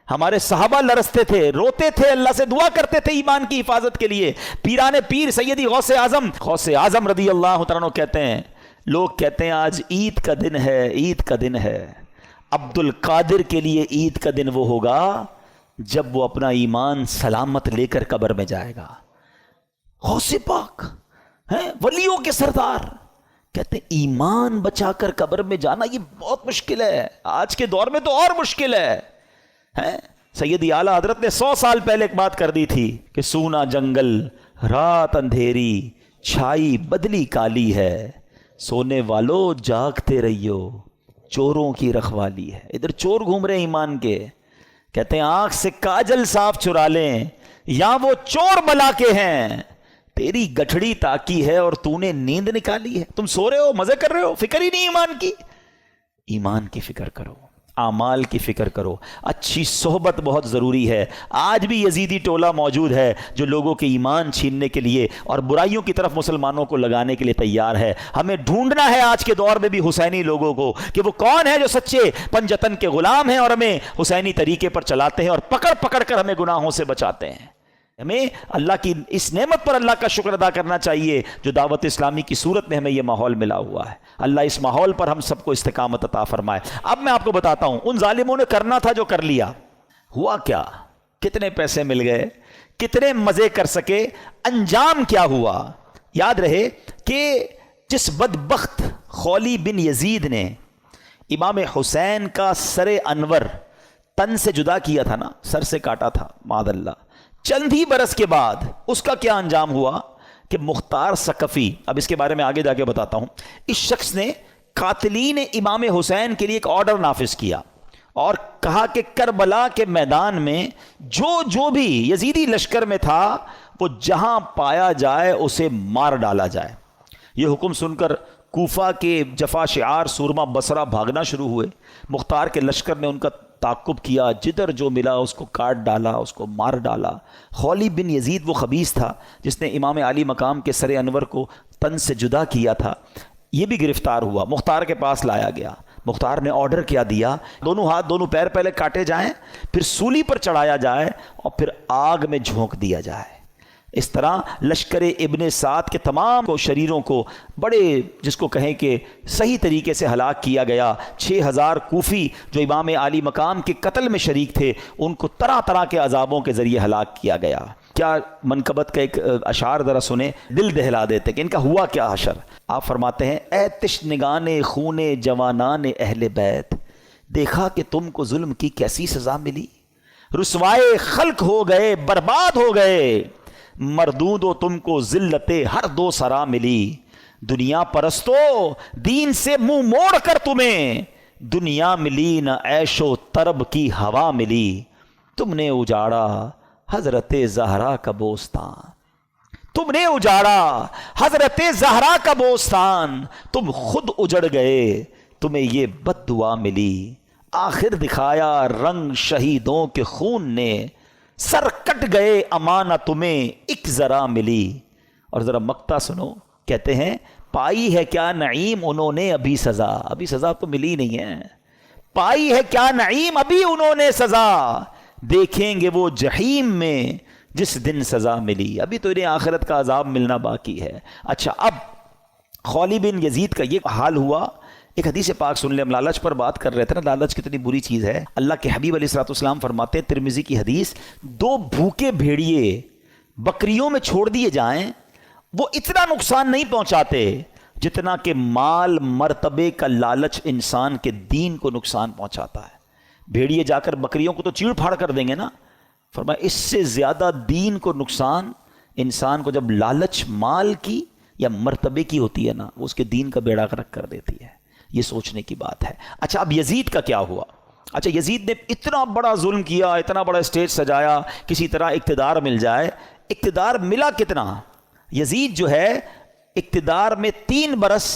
ہمارے صحابہ لرزتے تھے، روتے تھے، اللہ سے دعا کرتے تھے ایمان کی حفاظت کے لیے. پیران پیر سیدی غوث اعظم رضی اللہ تعالیٰ عنہ کہتے ہیں، لوگ کہتے ہیں آج عید کا دن ہے، عید کا دن ہے. عبد القادر کے لیے عید کا دن وہ ہوگا جب وہ اپنا ایمان سلامت لے کر قبر میں جائے گا. غوث پاک ہیں، ولیوں کے سردار، کہتے ہیں ایمان بچا کر قبر میں جانا یہ بہت مشکل ہے. آج کے دور میں تو اور مشکل ہے. سیدی اعلیٰ حضرت نے 100 سال پہلے ایک بات کر دی تھی کہ سونا جنگل، رات اندھیری، چھائی بدلی کالی ہے، سونے والو جاگتے رہیو، چوروں کی رکھوالی ہے. ادھر چور گھوم رہے ایمان کے. کہتے ہیں آنکھ سے کاجل صاف چرا لیں، یا وہ چور بلا کے ہیں، تیری گٹھڑی تاکی ہے اور تو نے نیند نکالی ہے. تم سو رہے ہو، مزے کر رہے ہو، فکر ہی نہیں ایمان کی. ایمان کی فکر کرو، اعمال کی فکر کرو. اچھی صحبت بہت ضروری ہے. آج بھی یزیدی ٹولہ موجود ہے جو لوگوں کے ایمان چھیننے کے لیے اور برائیوں کی طرف مسلمانوں کو لگانے کے لیے تیار ہے. ہمیں ڈھونڈنا ہے آج کے دور میں بھی حسینی لوگوں کو کہ وہ کون ہے جو سچے پنجتن کے غلام ہیں اور ہمیں حسینی طریقے پر چلاتے ہیں اور پکڑ پکڑ کر ہمیں گناہوں سے بچاتے ہیں. ہمیں اللہ کی اس نعمت پر اللہ کا شکر ادا کرنا چاہیے جو دعوت اسلامی کی صورت میں ہمیں یہ ماحول ملا ہوا ہے. اللہ اس ماحول پر ہم سب کو استقامت عطا فرمائے. اب میں آپ کو بتاتا ہوں ان ظالموں نے کرنا تھا جو کر لیا. ہوا کیا؟ کتنے پیسے مل گئے، کتنے مزے کر سکے، انجام کیا ہوا؟ یاد رہے کہ جس بدبخت خولی بن یزید نے امام حسین کا سر انور تن سے جدا کیا تھا نا، سر سے کاٹا تھا معاذ اللہ، چند ہی برس کے بعد اس کا کیا انجام ہوا کہ مختار ثقفی، اب اس کے بارے میں آگے جا کے بتاتا ہوں، اس شخص نے قاتلین امام حسین کے لیے ایک آرڈر نافذ کیا اور کہا کہ کربلا کے میدان میں جو بھی یزیدی لشکر میں تھا وہ جہاں پایا جائے اسے مار ڈالا جائے. یہ حکم سن کر کوفہ کے جفا شعار سورما بصرہ بھاگنا شروع ہوئے. مختار کے لشکر نے ان کا تعقب کیا، جدھر جو ملا اس کو کاٹ ڈالا، اس کو مار ڈالا. خولی بن یزید وہ خبیث تھا جس نے امام علی مقام کے سر انور کو تن سے جدا کیا تھا. یہ بھی گرفتار ہوا، مختار کے پاس لایا گیا. مختار نے آرڈر کیا دیا، دونوں ہاتھ دونوں پیر پہلے کاٹے جائیں، پھر سولی پر چڑھایا جائے اور پھر آگ میں جھونک دیا جائے. اس طرح لشکر ابن سعد کے تمام کو شریروں کو بڑے جس کو کہیں کہ صحیح طریقے سے ہلاک کیا گیا. 6000 کوفی جو امام علی مقام کے قتل میں شریک تھے ان کو طرح طرح کے عذابوں کے ذریعے ہلاک کیا گیا. کیا منقبت کا ایک اشعار ذرا سنیں، دل دہلا دیتے کہ ان کا ہوا کیا حشر. آپ فرماتے ہیں اے تشنگان خون جوانان اہل بیت، دیکھا کہ تم کو ظلم کی کیسی سزا ملی. رسوائے خلق ہو گئے، برباد ہو گئے، مردود و تم کو ذلت ہر دو سرا ملی. دنیا پرستو دین سے منہ موڑ کر تمہیں دنیا ملی نہ عیش و طرب کی ہوا ملی. تم نے اجاڑا حضرت زہرا کا بوستان، تم نے اجاڑا حضرت زہرا کا بوستان، تم خود اجڑ گئے تمہیں یہ بد دعا ملی. آخر دکھایا رنگ شہیدوں کے خون نے، سر کٹ گئے امانہ تمہیں ایک ذرا ملی. اور ذرا مقطع سنو، کہتے ہیں پائی ہے کیا نعیم انہوں نے ابھی سزا، ابھی سزا تو ملی نہیں ہے. پائی ہے کیا نعیم ابھی انہوں نے سزا، دیکھیں گے وہ جہیم میں جس دن سزا ملی. ابھی تو انہیں آخرت کا عذاب ملنا باقی ہے. اچھا، اب خولی بن یزید کا یہ حال ہوا. ایک حدیث پاک سن لیں، ہم لالچ پر بات کر رہے تھے نا، لالچ کتنی بری چیز ہے. اللہ کے حبیب علیہ الصلوۃ والسلام فرماتے ہیں ترمذی کی حدیث، 2 بھوکے بھیڑیے بکریوں میں چھوڑ دیے جائیں وہ اتنا نقصان نہیں پہنچاتے جتنا کہ مال مرتبے کا لالچ انسان کے دین کو نقصان پہنچاتا ہے. بھیڑیے جا کر بکریوں کو تو چیڑ پھاڑ کر دیں گے نا. فرمایا اس سے زیادہ دین کو نقصان انسان کو جب لالچ مال کی یا مرتبے کی ہوتی ہے نا، وہ اس کے دین کا بیڑا غرق کر دیتی ہے. یہ سوچنے کی بات ہے. اچھا اب یزید کا کیا ہوا؟ اچھا یزید نے اتنا بڑا ظلم کیا، اتنا بڑا اسٹیج سجایا، کسی طرح اقتدار مل جائے. اقتدار ملا کتنا؟ یزید جو ہے اقتدار میں 3 برس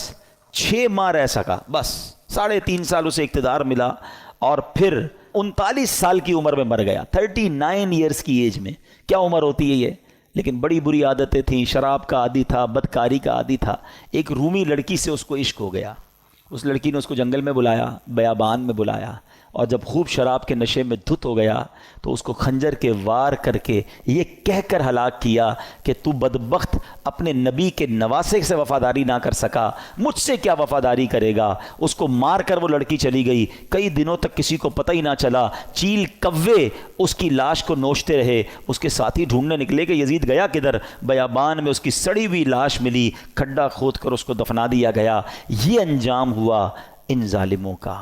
6 ماہ رہ سکا، بس 3.5 سال اسے اقتدار ملا، اور پھر 39 سال کی عمر میں مر گیا. 39 ایئرس کی ایج میں. کیا عمر ہوتی ہے یہ؟ لیکن بڑی بری عادتیں تھیں، شراب کا عادی تھا، بدکاری کا عادی تھا. ایک رومی لڑکی سے اس کو عشق ہو گیا. اس لڑکی نے اس کو جنگل میں بلایا، بیابان میں بلایا، اور جب خوب شراب کے نشے میں دھت ہو گیا تو اس کو خنجر کے وار کر کے یہ کہہ کر ہلاک کیا کہ تو بدبخت اپنے نبی کے نواسے سے وفاداری نہ کر سکا، مجھ سے کیا وفاداری کرے گا. اس کو مار کر وہ لڑکی چلی گئی. کئی دنوں تک کسی کو پتہ ہی نہ چلا. چیل کوے اس کی لاش کو نوچتے رہے. اس کے ساتھی ڈھونڈنے نکلے کہ یزید گیا کدھر. بیابان میں اس کی سڑی ہوئی لاش ملی، کھڈا کھود کر اس کو دفنا دیا گیا. یہ انجام ہوا ان ظالموں کا.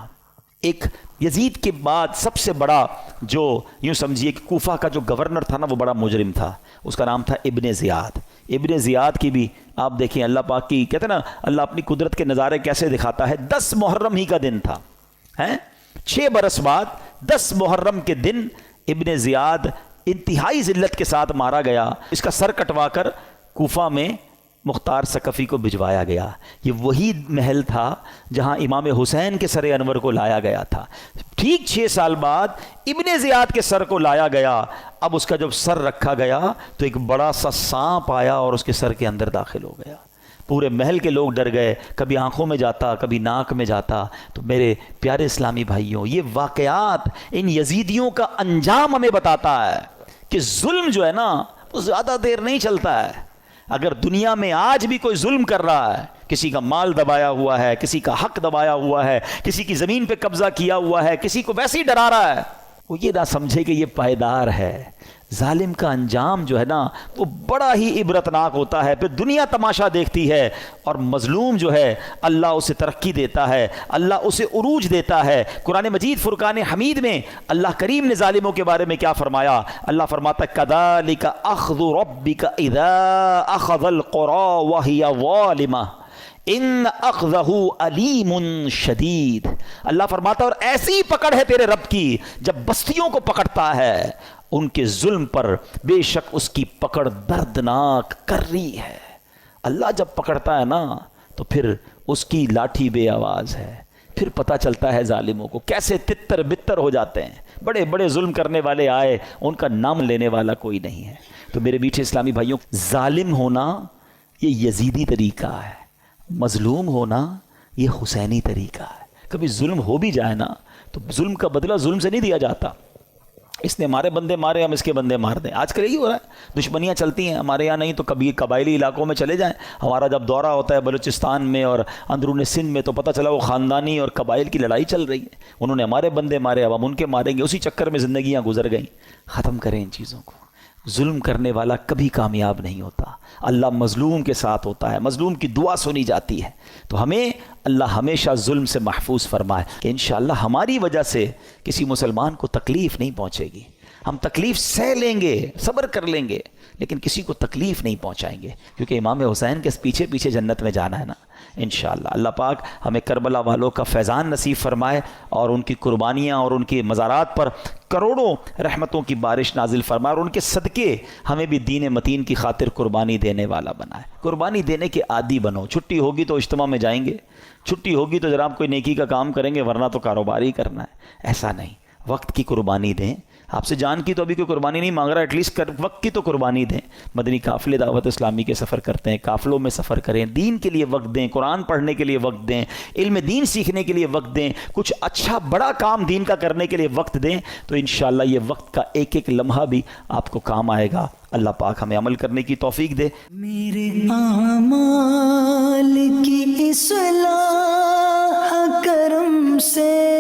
ایک یزید کے بعد سب سے بڑا جو یوں سمجھیے کہ کوفہ کا جو گورنر تھا نا، وہ بڑا مجرم تھا. اس کا نام تھا ابن زیاد. ابن زیاد کی بھی آپ دیکھیں اللہ پاک کی، کہتے ہیں نا اللہ اپنی قدرت کے نظارے کیسے دکھاتا ہے. 10 محرم ہی کا دن تھا، 6 برس بعد 10 محرم کے دن ابن زیاد انتہائی ذلت کے ساتھ مارا گیا. اس کا سر کٹوا کر کوفہ میں مختار ثقفی کو بھجوایا گیا. یہ وہی محل تھا جہاں امام حسین کے سر انور کو لایا گیا تھا. ٹھیک 6 سال بعد ابن زیاد کے سر کو لایا گیا. اب اس کا جب سر رکھا گیا تو ایک بڑا سا سانپ آیا اور اس کے سر کے اندر داخل ہو گیا. پورے محل کے لوگ ڈر گئے، کبھی آنکھوں میں جاتا، کبھی ناک میں جاتا. تو میرے پیارے اسلامی بھائیوں، یہ واقعات ان یزیدیوں کا انجام ہمیں بتاتا ہے کہ ظلم جو ہے نا وہ زیادہ دیر نہیں چلتا ہے. اگر دنیا میں آج بھی کوئی ظلم کر رہا ہے، کسی کا مال دبایا ہوا ہے، کسی کا حق دبایا ہوا ہے، کسی کی زمین پہ قبضہ کیا ہوا ہے، کسی کو ویسے ہی ڈرا رہا ہے، وہ یہ نہ سمجھے کہ یہ پائیدار ہے. ظالم کا انجام جو ہے نا وہ بڑا ہی عبرتناک ہوتا ہے. پھر دنیا تماشا دیکھتی ہے، اور مظلوم جو ہے اللہ اسے ترقی دیتا ہے، اللہ اسے عروج دیتا ہے. قرآن مجید فرقان حمید میں اللہ کریم نے ظالموں کے بارے میں کیا فرمایا؟ اللہ فرماتا ہے کذالک اخذ ربک اذا اخذ القری وہی ظالمہ ان اخذہ علیم شدید. اللہ فرماتا اور ایسی پکڑ ہے تیرے رب کی جب بستیوں کو پکڑتا ہے ان کے ظلم پر، بے شک اس کی پکڑ دردناک کر رہی ہے. اللہ جب پکڑتا ہے نا تو پھر اس کی لاٹھی بے آواز ہے. پھر پتہ چلتا ہے ظالموں کو کیسے تتر بتر ہو جاتے ہیں. بڑے بڑے ظلم کرنے والے آئے، ان کا نام لینے والا کوئی نہیں ہے. تو میرے میٹھے اسلامی بھائیوں، ظالم ہونا یہ یزیدی طریقہ ہے، مظلوم ہونا یہ حسینی طریقہ ہے. کبھی ظلم ہو بھی جائے نا تو ظلم کا بدلہ ظلم سے نہیں دیا جاتا. اس نے ہمارے بندے مارے، ہم اس کے بندے مار دیں. آج کل یہی ہو رہا ہے، دشمنیاں چلتی ہیں. ہمارے یہاں نہیں تو کبھی قبائلی علاقوں میں چلے جائیں. ہمارا جب دورہ ہوتا ہے بلوچستان میں اور اندرون سندھ میں تو پتہ چلا وہ خاندانی اور قبائل کی لڑائی چل رہی ہے. انہوں نے ہمارے بندے مارے، اب ہم ان کے ماریں گے. اسی چکر میں زندگیاں گزر گئیں. ختم کریں ان چیزوں کو. ظلم کرنے والا کبھی کامیاب نہیں ہوتا. اللہ مظلوم کے ساتھ ہوتا ہے، مظلوم کی دعا سنی جاتی ہے. تو ہمیں اللہ ہمیشہ ظلم سے محفوظ فرمائے کہ انشاءاللہ ہماری وجہ سے کسی مسلمان کو تکلیف نہیں پہنچے گی. ہم تکلیف سہ لیں گے، صبر کر لیں گے، لیکن کسی کو تکلیف نہیں پہنچائیں گے، کیونکہ امام حسین کے پیچھے پیچھے جنت میں جانا ہے نا انشاءاللہ. اللہ پاک ہمیں کربلا والوں کا فیضان نصیب فرمائے اور ان کی قربانیاں اور ان کی مزارات پر کروڑوں رحمتوں کی بارش نازل فرمائے، اور ان کے صدقے ہمیں بھی دین متین کی خاطر قربانی دینے والا بنائے. قربانی دینے کے عادی بنو. چھٹی ہوگی تو اجتماع میں جائیں گے، چھٹی ہوگی تو جناب کوئی نیکی کا کام کریں گے، ورنہ تو کاروبار ہی کرنا ہے. ایسا نہیں، وقت کی قربانی دیں. آپ سے جان کی تو ابھی کوئی قربانی نہیں مانگ رہا، ایٹ لیسٹ وقت کی تو قربانی دیں. مدنی قافلے دعوت اسلامی کے سفر کرتے ہیں، قافلوں میں سفر کریں، دین کے لیے وقت دیں، قرآن پڑھنے کے لیے وقت دیں، علم دین سیکھنے کے لیے وقت دیں، کچھ اچھا بڑا کام دین کا کرنے کے لیے وقت دیں. تو انشاءاللہ یہ وقت کا ایک ایک لمحہ بھی آپ کو کام آئے گا. اللہ پاک ہمیں عمل کرنے کی توفیق دے. میرے اعمال کی اصلاح کرم سے